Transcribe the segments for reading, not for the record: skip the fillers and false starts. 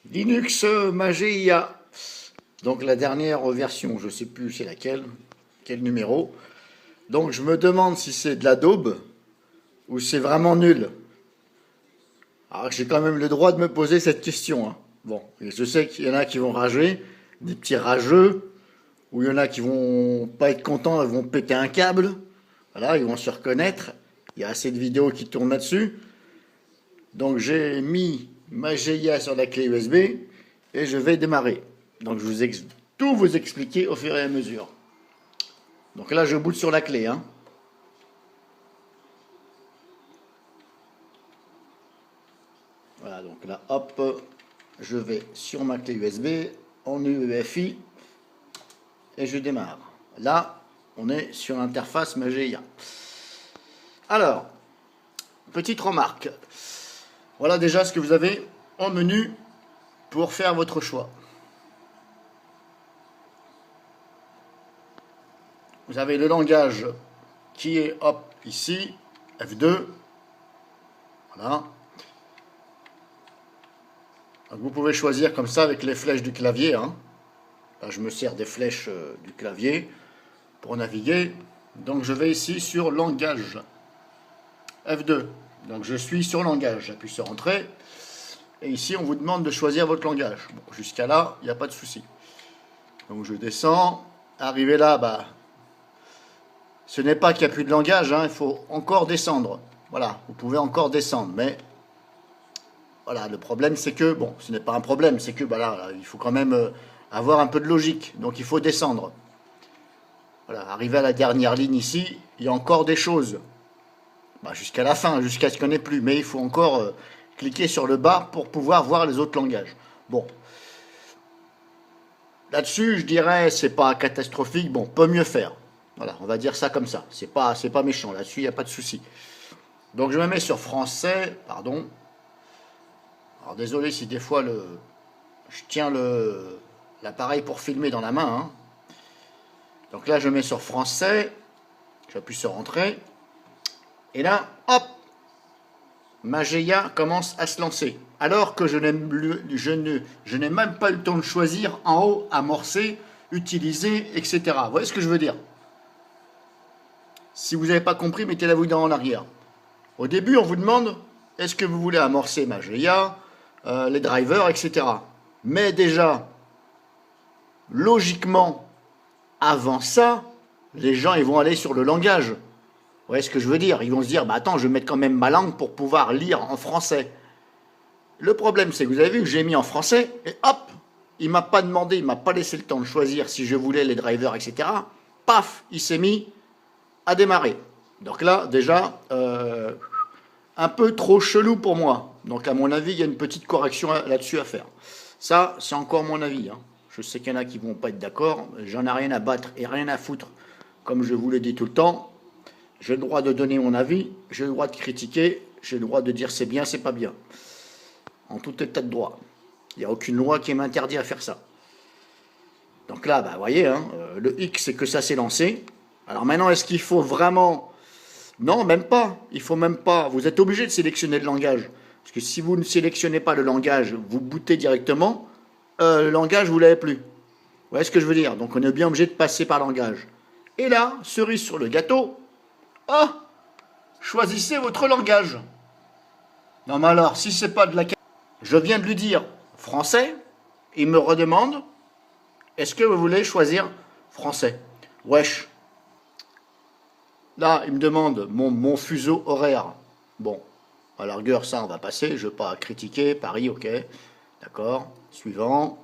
Linux Mageia. Donc la dernière version, je ne sais plus c'est laquelle, quel numéro. Donc je me demande si c'est de la daube ou c'est vraiment nul. Alors j'ai quand même le droit de me poser cette question, hein. Bon, et je sais qu'il y en a qui vont rager, des petits rageux, ou il y en a qui vont pas être contents, ils vont péter un câble. Voilà, ils vont se reconnaître. Il y a assez de vidéos qui tournent là-dessus. Donc j'ai mis Mageia sur la clé USB et je vais démarrer. Donc je vous tout vous expliquer au fur et à mesure. Donc là je boot sur la clé, hein. Voilà, donc là hop, je vais sur ma clé USB en UEFI et je démarre. Là on est sur l'interface Mageia. Alors, petite remarque. Voilà déjà ce que vous avez en menu pour faire votre choix. Vous avez le langage qui est hop ici, F2. Voilà. Donc vous pouvez choisir comme ça avec les flèches du clavier, hein. Là, je me sers des flèches du clavier pour naviguer. Donc je vais ici sur langage. F2. Donc je suis sur langage. J'appuie sur entrée. Et ici, on vous demande de choisir votre langage. Bon, jusqu'à là, il n'y a pas de souci. Donc je descends. Arrivé là, bah, ce n'est pas qu'il n'y a plus de langage, hein, il faut encore descendre. Voilà, vous pouvez encore descendre. Mais voilà, le problème, c'est que, bon, ce n'est pas un problème, c'est que, bah là, il faut quand même avoir un peu de logique. Donc il faut descendre. Voilà, arrivé à la dernière ligne ici, il y a encore des choses. Bah, jusqu'à la fin, jusqu'à ce qu'on n'ait plus. Mais il faut encore cliquer sur le bas pour pouvoir voir les autres langages. Bon. Là-dessus, je dirais, c'est pas catastrophique. Bon, peut mieux faire. Voilà, on va dire ça comme ça. C'est pas méchant. Là-dessus, il n'y a pas de souci. Donc, je me mets sur français. Pardon. Alors, désolé si des fois je tiens l'appareil pour filmer dans la main, hein. Donc là, je mets sur français. J'appuie sur entrée. Et là, hop, Mageia commence à se lancer. Alors que je n'ai même pas eu le temps de choisir en haut, amorcer, utiliser, etc. Vous voyez ce que je veux dire? Si vous n'avez pas compris, mettez la vue en arrière. Au début, on vous demande, est-ce que vous voulez amorcer Mageia, les drivers, etc. Mais déjà, logiquement, avant ça, les gens ils vont aller sur le langage. Vous voyez ce que je veux dire? Ils vont se dire, bah attends, je vais mettre quand même ma langue pour pouvoir lire en français. Le problème, c'est que vous avez vu que j'ai mis en français, et hop, il ne m'a pas demandé, il ne m'a pas laissé le temps de choisir si je voulais les drivers, etc. Paf, il s'est mis à démarrer. Donc là, déjà, un peu trop chelou pour moi. Donc à mon avis, il y a une petite correction là-dessus à faire. Ça, c'est encore mon avis, hein. Je sais qu'il y en a qui ne vont pas être d'accord. J'en ai rien à battre et rien à foutre. Comme je vous l'ai dit tout le temps, j'ai le droit de donner mon avis, j'ai le droit de critiquer, j'ai le droit de dire c'est bien, c'est pas bien. En tout état de droit. Il n'y a aucune loi qui m'interdit à faire ça. Donc là, bah, vous voyez, hein, le X, c'est que ça s'est lancé. Alors maintenant, est-ce qu'il faut vraiment... Non, même pas. Il faut même pas. Vous êtes obligé de sélectionner le langage. Parce que si vous ne sélectionnez pas le langage, vous bootez directement, le langage, vous ne l'avez plus. Vous voyez ce que je veux dire? Donc on est bien obligé de passer par langage. Et là, cerise sur le gâteau, ah, choisissez votre langage. Non mais alors, si c'est pas de la... Je viens de lui dire français, il me redemande, est-ce que vous voulez choisir français? Wesh. Là, il me demande mon fuseau horaire. Bon, à la rigueur, ça, on va passer. Je ne veux pas critiquer. Paris, ok. D'accord. Suivant.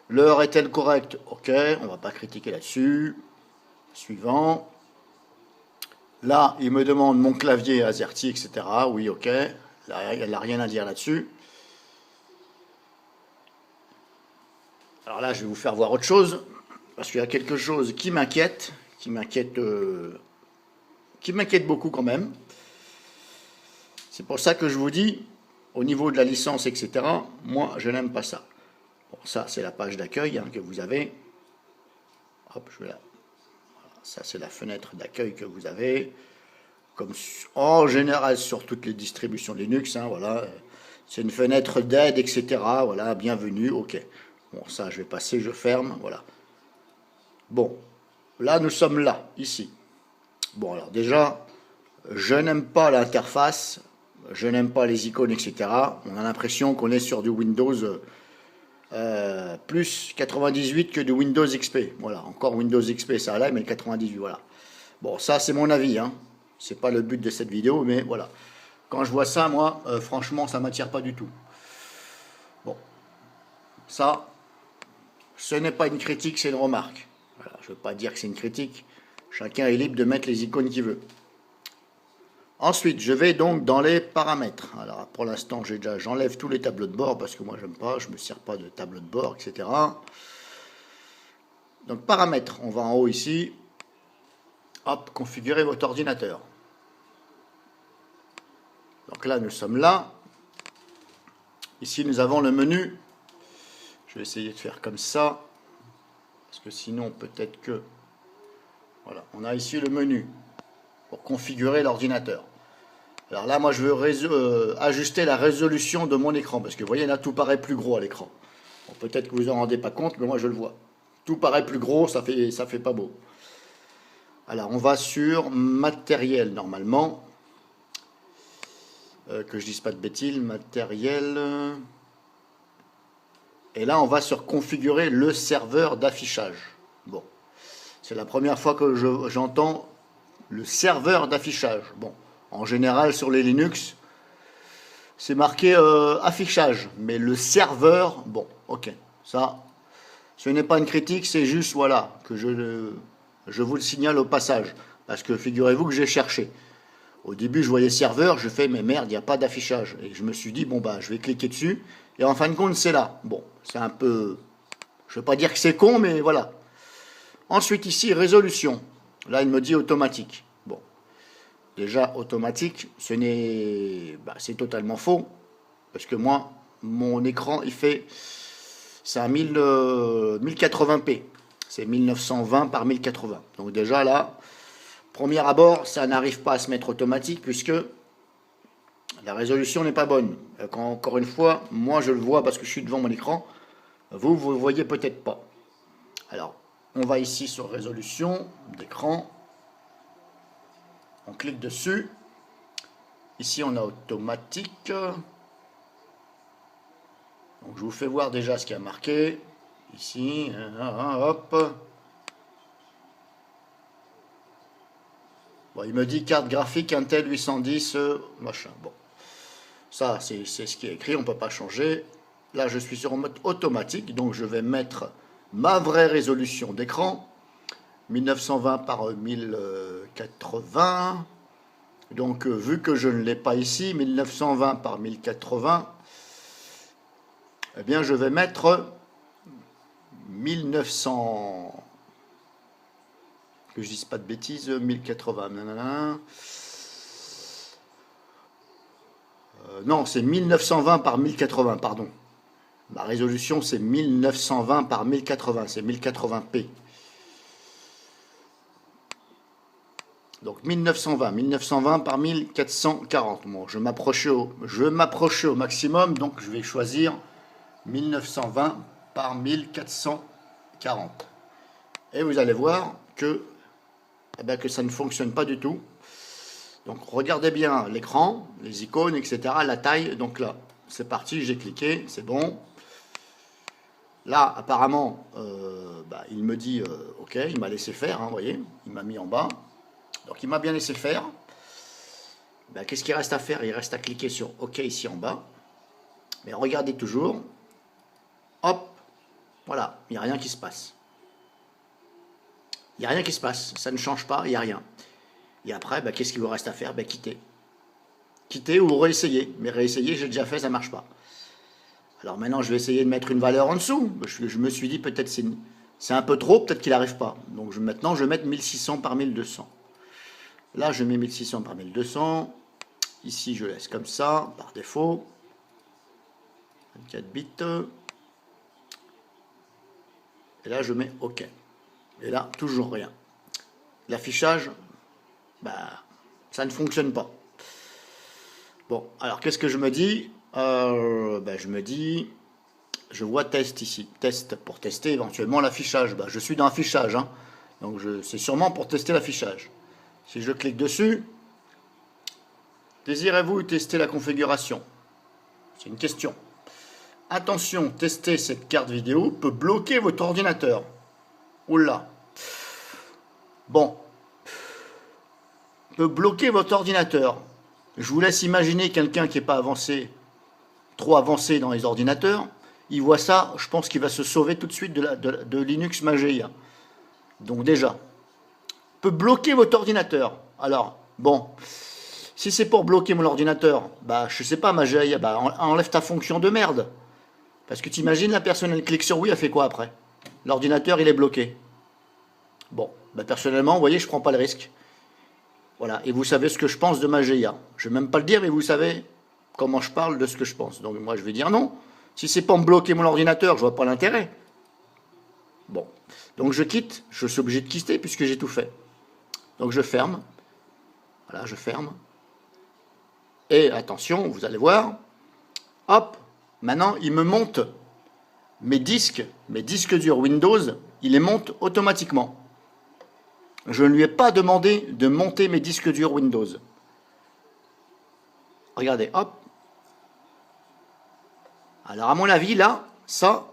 L'heure est-elle correcte? Ok, on ne va pas critiquer là-dessus. Suivant. Là, il me demande mon clavier AZERTY, etc. Oui, ok. Là, il n'a rien à dire là-dessus. Alors là, je vais vous faire voir autre chose. Parce qu'il y a quelque chose qui m'inquiète. Qui m'inquiète beaucoup quand même. C'est pour ça que je vous dis, au niveau de la licence, etc., moi, je n'aime pas ça. Bon, ça, c'est la page d'accueil, hein, que vous avez. Hop, je vais là. Voilà, ça, c'est la fenêtre d'accueil que vous avez. Comme en général sur toutes les distributions Linux, hein, voilà. C'est une fenêtre d'aide, etc. Voilà, bienvenue, ok. Bon, ça, je vais passer, je ferme, voilà. Bon, là, nous sommes là, ici. Bon, alors déjà, je n'aime pas l'interface, je n'aime pas les icônes, etc. On a l'impression qu'on est sur du Windows plus 98 que du Windows XP. Voilà, encore Windows XP, ça allait, mais 98, voilà. Bon, ça, c'est mon avis, hein. C'est pas le but de cette vidéo, mais voilà. Quand je vois ça, moi, franchement, ça m'attire pas du tout. Bon, ça, ce n'est pas une critique, c'est une remarque. Voilà, je ne veux pas dire que c'est une critique. Chacun est libre de mettre les icônes qu'il veut. Ensuite, je vais donc dans les paramètres. Alors, pour l'instant, j'enlève tous les tableaux de bord parce que moi, j'aime pas, je ne me sers pas de tableau de bord, etc. Donc, paramètres, on va en haut ici. Hop, configurer votre ordinateur. Donc là, nous sommes là. Ici, nous avons le menu. Je vais essayer de faire comme ça. Parce que sinon, peut-être que... Voilà, on a ici le menu pour configurer l'ordinateur. Alors là, moi, je veux ajuster la résolution de mon écran. Parce que vous voyez, là, tout paraît plus gros à l'écran. Bon, peut-être que vous vous en rendez pas compte, mais moi, je le vois. Tout paraît plus gros, ça fait pas beau. Alors, on va sur matériel, normalement. Que je dise pas de bêtises, matériel. Et là, on va sur configurer le serveur d'affichage. Bon, c'est la première fois que j'entends le serveur d'affichage. Bon, en général, sur les Linux, c'est marqué affichage. Mais le serveur, bon, ok. Ça, ce n'est pas une critique, c'est juste, voilà, que je vous le signale au passage. Parce que figurez-vous que j'ai cherché. Au début, je voyais serveur, je fais, mais merde, il n'y a pas d'affichage. Et je me suis dit, bon, bah, je vais cliquer dessus. Et en fin de compte, c'est là. Bon, c'est un peu... Je ne veux pas dire que c'est con, mais voilà. Ensuite, ici, résolution. Là, il me dit automatique. Bon, déjà, automatique, c'est totalement faux. Parce que moi, mon écran, c'est un 1080p. C'est 1920 par 1080. Donc déjà, là... Premier abord, ça n'arrive pas à se mettre automatique puisque la résolution n'est pas bonne. Encore une fois, moi je le vois parce que je suis devant mon écran. Vous ne le voyez peut-être pas. Alors, on va ici sur résolution d'écran. On clique dessus. Ici, on a automatique. Donc, je vous fais voir déjà ce qu'il y a marqué. Ici, hop. Bon, il me dit carte graphique Intel 810, machin. Bon, ça c'est ce qui est écrit, on ne peut pas changer. Là, je suis sur mode automatique, donc je vais mettre ma vraie résolution d'écran, 1920 par 1080. Donc, vu que je ne l'ai pas ici, 1920 par 1080, eh bien, je vais mettre 1900... que je dise pas de bêtises, 1080, non, c'est 1920 par 1080, pardon. Ma résolution, c'est 1920 par 1080, c'est 1080p. Donc 1920 par 1440. Bon, je m'approchais au maximum, donc je vais choisir 1920 par 1440. Et vous allez voir que ça ne fonctionne pas du tout. Donc regardez bien l'écran, les icônes, etc., la taille. Donc là, c'est parti, j'ai cliqué, c'est bon. Là, apparemment, il me dit OK, il m'a laissé faire, hein, vous voyez, il m'a mis en bas. Donc il m'a bien laissé faire. Qu'est-ce qu'il reste à faire? Il reste à cliquer sur OK ici en bas. Mais regardez toujours. Hop, voilà, il n'y a rien qui se passe. Il n'y a rien qui se passe, ça ne change pas, il n'y a rien. Et après, qu'est-ce qu'il vous reste à faire? Quitter. Quitter ou réessayer. Mais réessayer, j'ai déjà fait, ça ne marche pas. Alors maintenant, je vais essayer de mettre une valeur en dessous. Je me suis dit, peut-être c'est un peu trop, peut-être qu'il n'arrive pas. Donc maintenant, je vais mettre 1600 par 1200. Là, je mets 1600 par 1200. Ici, je laisse comme ça, par défaut. 24 bits. Et là, je mets OK. Et là, toujours rien. L'affichage, ça ne fonctionne pas. Bon, alors qu'est-ce que je me dis? je me dis, je vois test ici, test pour tester éventuellement l'affichage. Je suis dans l'affichage, hein. Donc c'est sûrement pour tester l'affichage. Si je clique dessus, désirez-vous tester la configuration? C'est une question. Attention, tester cette carte vidéo peut bloquer votre ordinateur. Oula. Bon. Peut bloquer votre ordinateur. Je vous laisse imaginer quelqu'un qui n'est pas avancé, trop avancé dans les ordinateurs. Il voit ça, je pense qu'il va se sauver tout de suite de Linux Mageia. Donc déjà, peut bloquer votre ordinateur. Alors, bon, si c'est pour bloquer mon ordinateur, je sais pas, Mageia, enlève ta fonction de merde. Parce que t'imagines, la personne, elle clique sur oui, elle fait quoi après? L'ordinateur, il est bloqué. Bon, personnellement, vous voyez, je prends pas le risque. Voilà, et vous savez ce que je pense de Mageia. Je ne vais même pas le dire, mais vous savez comment je parle de ce que je pense. Donc moi, je vais dire non. Si c'est pour me bloquer mon ordinateur, je vois pas l'intérêt. Bon, donc je quitte. Je suis obligé de quitter puisque j'ai tout fait. Donc je ferme. Voilà, je ferme. Et attention, vous allez voir. Hop, maintenant, il me monte mes disques durs Windows, il les monte automatiquement. Je ne lui ai pas demandé de monter mes disques durs Windows. Regardez, hop. Alors, à mon avis, là, ça,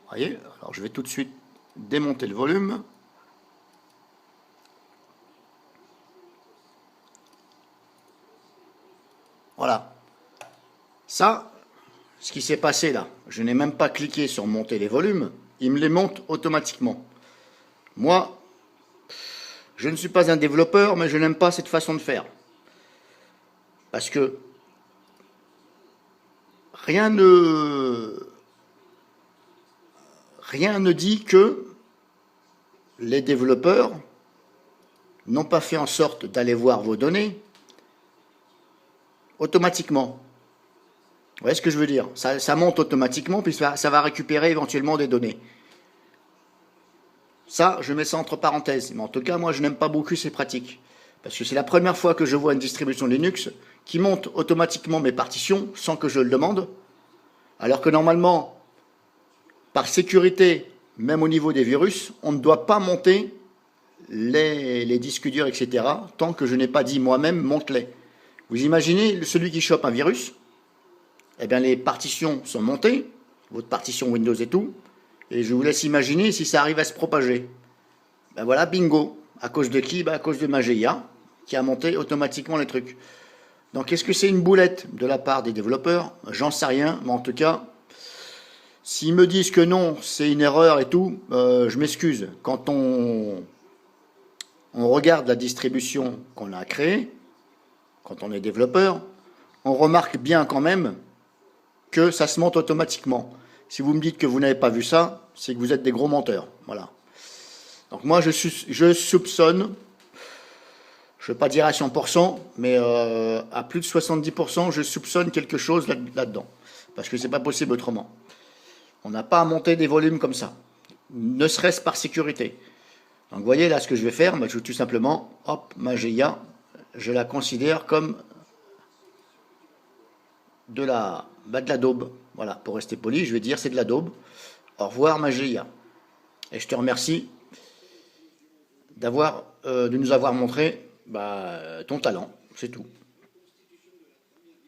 vous voyez, alors je vais tout de suite démonter le volume. Voilà. Ça, ce qui s'est passé là, je n'ai même pas cliqué sur monter les volumes, il me les monte automatiquement. Moi, je ne suis pas un développeur, mais je n'aime pas cette façon de faire. Parce que rien ne dit que les développeurs n'ont pas fait en sorte d'aller voir vos données automatiquement. Vous voyez ce que je veux dire? Ça monte automatiquement, puis ça va récupérer éventuellement des données. Ça, je mets ça entre parenthèses. Mais en tout cas, moi, je n'aime pas beaucoup ces pratiques. Parce que c'est la première fois que je vois une distribution Linux qui monte automatiquement mes partitions sans que je le demande. Alors que normalement, par sécurité, même au niveau des virus, on ne doit pas monter les disques durs, etc. tant que je n'ai pas dit moi-même monte-les. Vous imaginez celui qui chope un virus? Eh bien, les partitions sont montées, votre partition Windows et tout, et je vous laisse imaginer si ça arrive à se propager. Voilà, bingo. À cause de qui? À cause de Mageia, qui a monté automatiquement les trucs. Donc, est-ce que c'est une boulette de la part des développeurs? J'en sais rien, mais en tout cas, s'ils me disent que non, c'est une erreur et tout, je m'excuse. Quand on regarde la distribution qu'on a créée, quand on est développeur, on remarque bien quand même que ça se monte automatiquement. Si vous me dites que vous n'avez pas vu ça, c'est que vous êtes des gros menteurs. Voilà. Donc moi, je soupçonne, je ne vais pas dire à 100%, mais à plus de 70%, je soupçonne quelque chose là-dedans. Parce que c'est pas possible autrement. On n'a pas à monter des volumes comme ça. Ne serait-ce par sécurité. Donc vous voyez là ce que je vais faire, je vais tout simplement, hop, Mageia, je la considère comme de la daube. Voilà, pour rester poli, je vais dire c'est de la daube. Au revoir Mageia. Et je te remercie de nous avoir montré ton talent, c'est tout.